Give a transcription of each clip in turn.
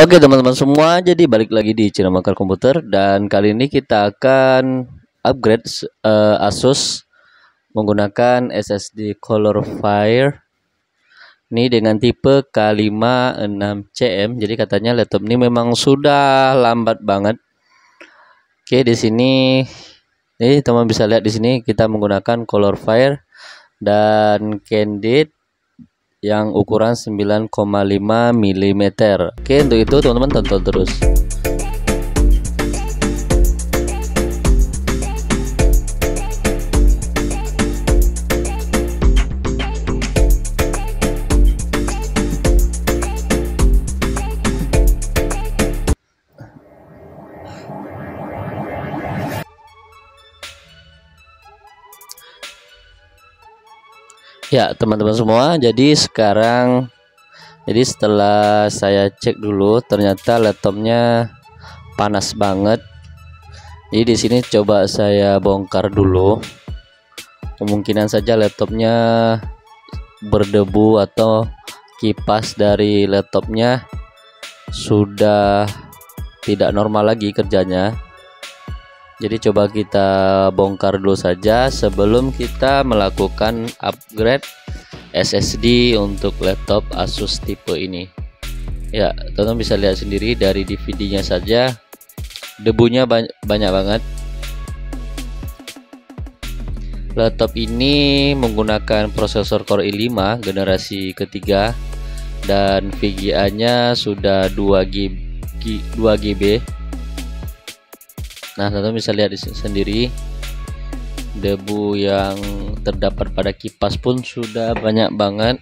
Oke teman-teman semua, jadi balik lagi di Cinemakar Komputer dan kali ini kita akan upgrade Asus menggunakan SSD ColorFire ini dengan tipe K56CM. Jadi katanya laptop ini memang sudah lambat banget. Oke, di sini nih teman bisa lihat di sini kita menggunakan ColorFire dan Candid yang ukuran 9,5 mm. Oke, untuk itu teman-teman tonton terus. Ya teman-teman semua, jadi setelah saya cek dulu ternyata laptopnya panas banget. Jadi di sini coba saya bongkar dulu. Kemungkinan saja laptopnya berdebu atau kipas dari laptopnya sudah tidak normal lagi kerjanya. Jadi coba kita bongkar dulu saja sebelum kita melakukan upgrade SSD untuk laptop Asus tipe ini. Ya, teman-teman bisa lihat sendiri dari DVD-nya saja debunya banyak banget. Laptop ini menggunakan prosesor Core i5 generasi ketiga dan VGA-nya sudah 2 GB. Nah, teman-teman bisa lihat sendiri debu yang terdapat pada kipas pun sudah banyak banget.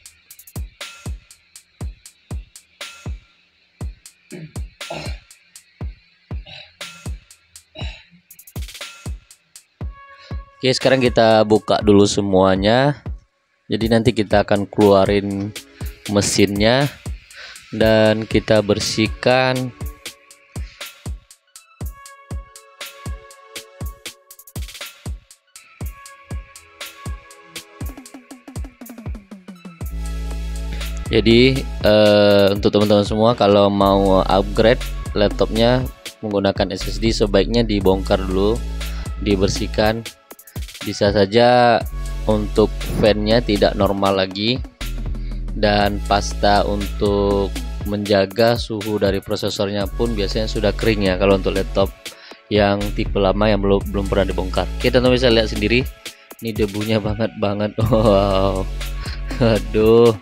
Oke, sekarang kita buka dulu semuanya. Jadi nanti kita akan keluarin mesinnya dan kita bersihkan Jadi untuk teman-teman semua kalau mau upgrade laptopnya menggunakan SSD sebaiknya dibongkar dulu, dibersihkan. Bisa saja untuk fan-nya tidak normal lagi dan pasta untuk menjaga suhu dari prosesornya pun biasanya sudah kering ya kalau untuk laptop yang tipe lama yang belum pernah dibongkar. Kita bisa lihat sendiri ini debunya banget. Wow, aduh,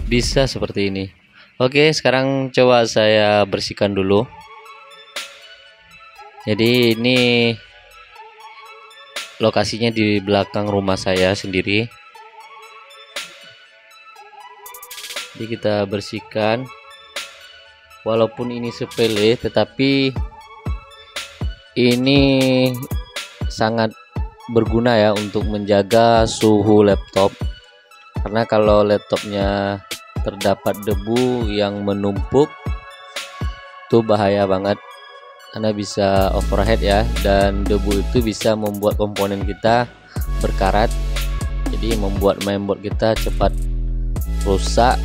bisa seperti ini. Oke, sekarang coba saya bersihkan dulu. Jadi ini lokasinya di belakang rumah saya sendiri. Jadi kita bersihkan. Walaupun ini sepele tetapi ini sangat berguna ya untuk menjaga suhu laptop. Karena kalau laptopnya terdapat debu yang menumpuk itu bahaya banget karena bisa overheat ya, dan debu itu bisa membuat komponen kita berkarat, jadi membuat mainboard kita cepat rusak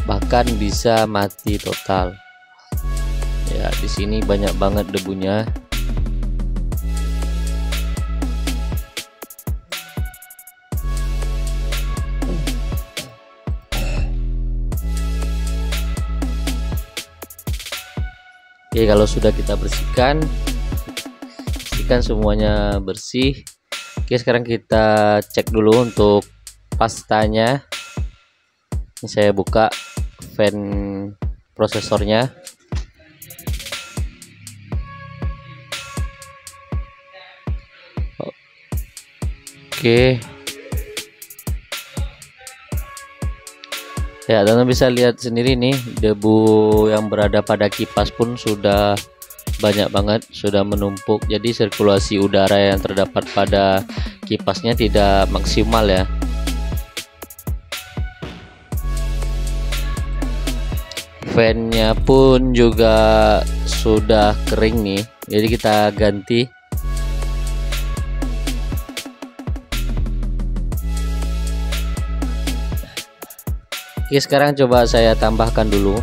bahkan bisa mati total. Ya, di sini banyak banget debunya. Oke, kalau sudah kita pastikan semuanya bersih. Oke, sekarang kita cek dulu untuk pastanya. Ini saya buka fan prosesornya. Oke. Ya, teman-teman bisa lihat sendiri nih debu yang berada pada kipas pun sudah banyak banget, sudah menumpuk. Jadi sirkulasi udara yang terdapat pada kipasnya tidak maksimal ya. Fan-nya pun juga sudah kering nih. Jadi kita ganti. Oke, sekarang coba saya tambahkan dulu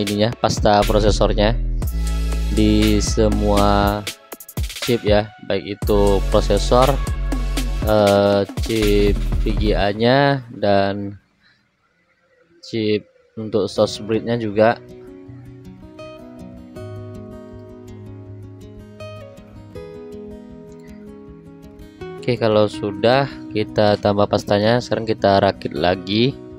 ininya, pasta prosesornya di semua chip ya, baik itu prosesor, chip VGA nya, dan chip untuk source bridge-nya juga. Oke, kalau sudah kita tambah pastanya, sekarang kita rakit lagi.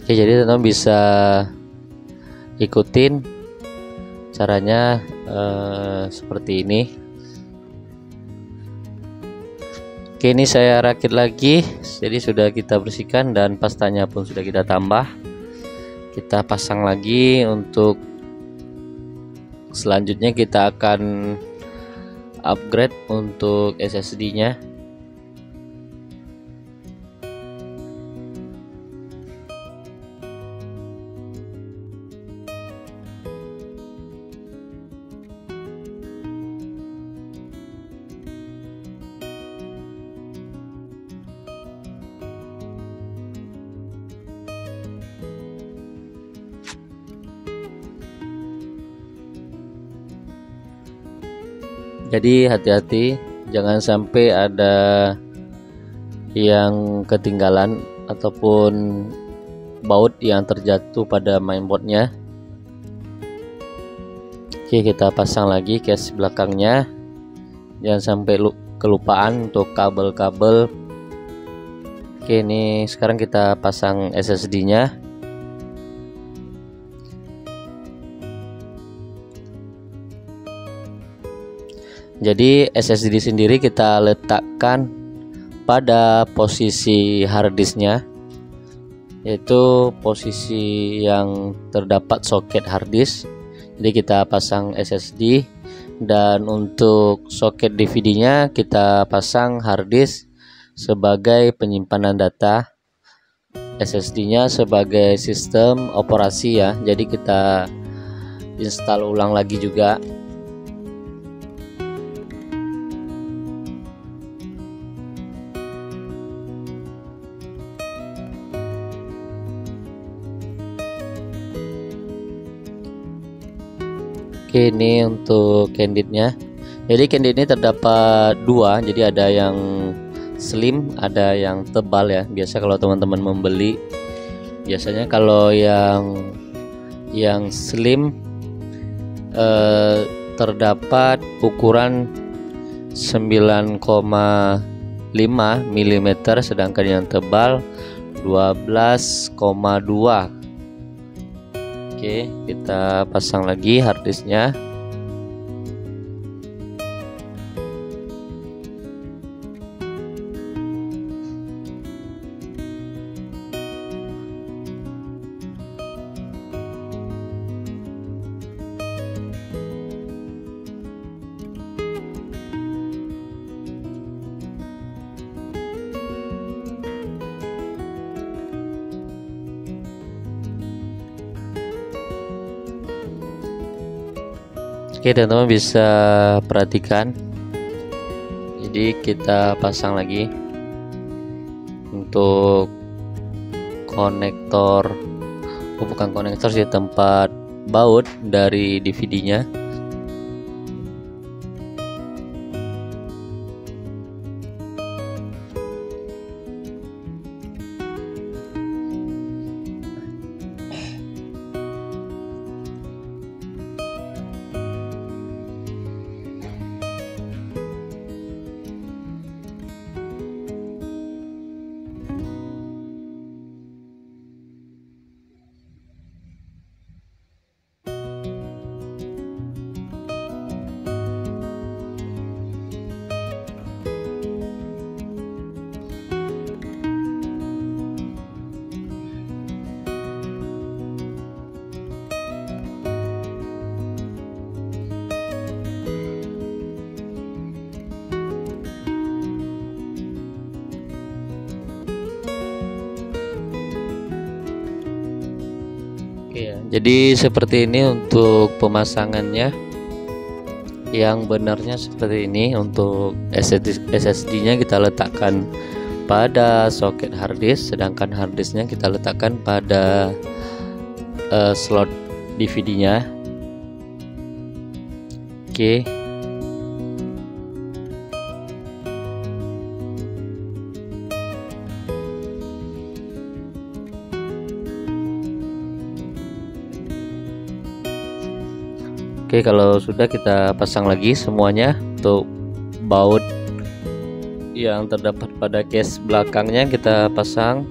Oke, jadi teman-teman bisa ikutin caranya seperti ini. Oke, ini saya rakit lagi, jadi sudah kita bersihkan dan pastanya pun sudah kita tambah. Kita pasang lagi. Untuk selanjutnya kita akan upgrade untuk SSD nya. Jadi hati-hati, jangan sampai ada yang ketinggalan ataupun baut yang terjatuh pada mainboardnya. Oke, kita pasang lagi case belakangnya, jangan sampai kelupaan untuk kabel-kabel. Oke, ini sekarang kita pasang SSD nya. Jadi SSD sendiri kita letakkan pada posisi harddisknya, yaitu posisi yang terdapat soket harddisk. Jadi kita pasang SSD, dan untuk soket DVD nya kita pasang harddisk sebagai penyimpanan data, SSD nya sebagai sistem operasi ya. Jadi kita install ulang lagi juga. Oke, ini untuk candidnya. Jadi candid ini terdapat dua, jadi ada yang slim, ada yang tebal ya. Biasa kalau teman-teman membeli, biasanya kalau yang slim terdapat ukuran 9,5 mm, sedangkan yang tebal 12,2. Oke, kita pasang lagi harddisknya. Oke, teman-teman bisa perhatikan. Jadi kita pasang lagi untuk konektor, bukan konektor sih, tempat baut dari DVD-nya. Oke ya, jadi seperti ini untuk pemasangannya. yang benarnya seperti ini. Untuk SSD-nya kita letakkan pada soket harddisk, sedangkan harddisknya kita letakkan pada slot DVD-nya. Oke. Oke, kalau sudah kita pasang lagi semuanya. Untuk baut yang terdapat pada case belakangnya kita pasang.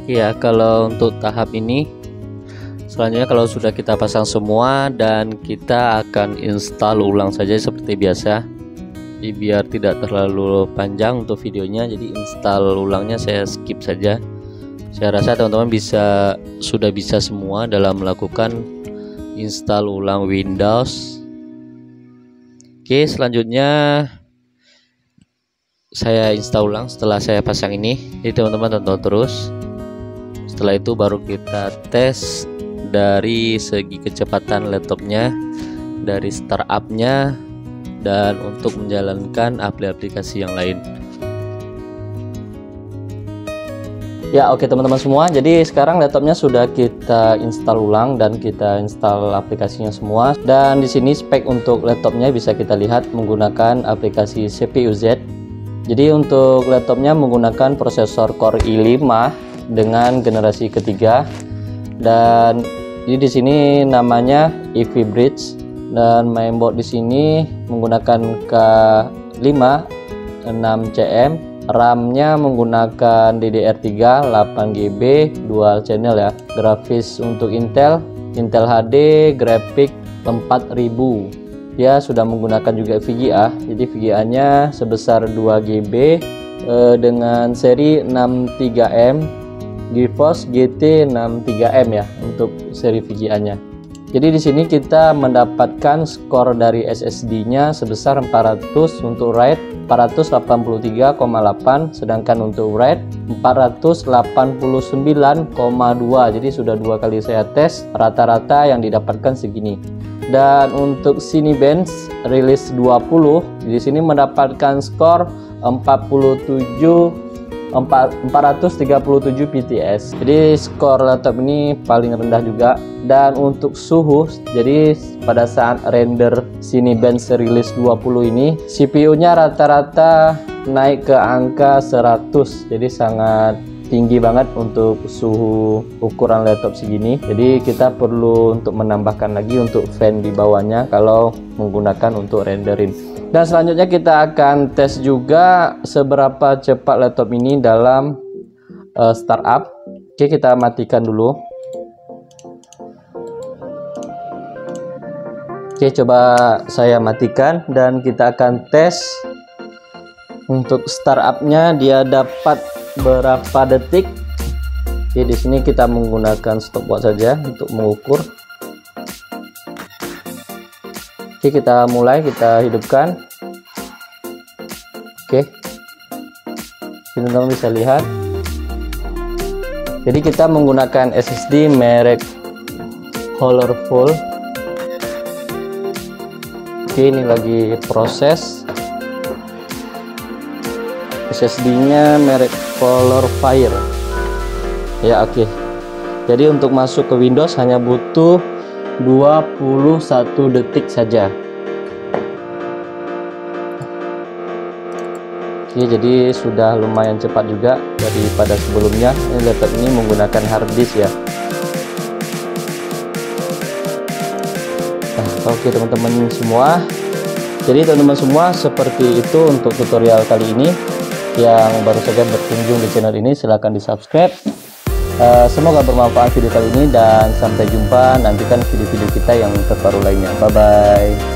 Ya, kalau untuk tahap ini selanjutnya kalau sudah kita pasang semua dan kita akan install ulang saja seperti biasa. Jadi biar tidak terlalu panjang untuk videonya, jadi install ulangnya saya skip saja. Saya rasa teman-teman sudah bisa semua dalam melakukan install ulang Windows. Oke, selanjutnya saya install ulang setelah saya pasang ini. Jadi teman-teman tonton terus. Setelah itu baru kita tes dari segi kecepatan laptopnya, dari startupnya, dan untuk menjalankan aplikasi yang lain. Ya, oke teman-teman semua, jadi sekarang laptopnya sudah kita install ulang dan kita install aplikasinya semua. Dan di sini spek untuk laptopnya bisa kita lihat menggunakan aplikasi CPU Z. Jadi untuk laptopnya menggunakan prosesor Core i5 dengan generasi ketiga, dan di sini namanya EV Bridge, dan mainboard di sini menggunakan K5 6cm, RAM-nya menggunakan DDR3 8GB dual channel ya. Grafis untuk Intel HD grafik 4000, dia sudah menggunakan juga VGA, jadi VGA-nya sebesar 2GB dengan seri 63M, GeForce GT 63M ya untuk seri VGA-nya. Jadi di sini kita mendapatkan skor dari SSD-nya sebesar 400 untuk write 483,8, sedangkan untuk write 489,2. Jadi sudah dua kali saya tes, rata-rata yang didapatkan segini. Dan untuk Cinebench rilis 20 di sini mendapatkan skor 437 PTS. Jadi skor laptop ini paling rendah juga. Dan untuk suhu, jadi pada saat render Cinebench rilis 20 ini CPU-nya rata-rata naik ke angka 100. Jadi sangat tinggi banget untuk suhu ukuran laptop segini. Jadi kita perlu untuk menambahkan lagi untuk fan di bawahnya kalau menggunakan untuk rendering. Dan selanjutnya kita akan tes juga seberapa cepat laptop ini dalam startup. Oke, kita matikan dulu. Oke, coba saya matikan dan kita akan tes untuk startupnya dia dapat berapa detik. Oke, di sini kita menggunakan stopwatch saja untuk mengukur. Oke, kita mulai, kita hidupkan. Oke, teman-teman bisa lihat. Jadi kita menggunakan SSD merek Colorful. Oke, ini lagi proses. SSD-nya merek Colorfire. Ya, oke. Jadi untuk masuk ke Windows hanya butuh 21 detik saja. Oke, jadi sudah lumayan cepat juga daripada sebelumnya. Ini laptop ini menggunakan hard disk ya. Nah, oke teman-teman semua. Jadi teman-teman semua, seperti itu untuk tutorial kali ini. Yang baru saja berkunjung di channel ini, silahkan di subscribe. Semoga bermanfaat video kali ini, dan sampai jumpa, nantikan video-video kita yang terbaru lainnya. Bye bye.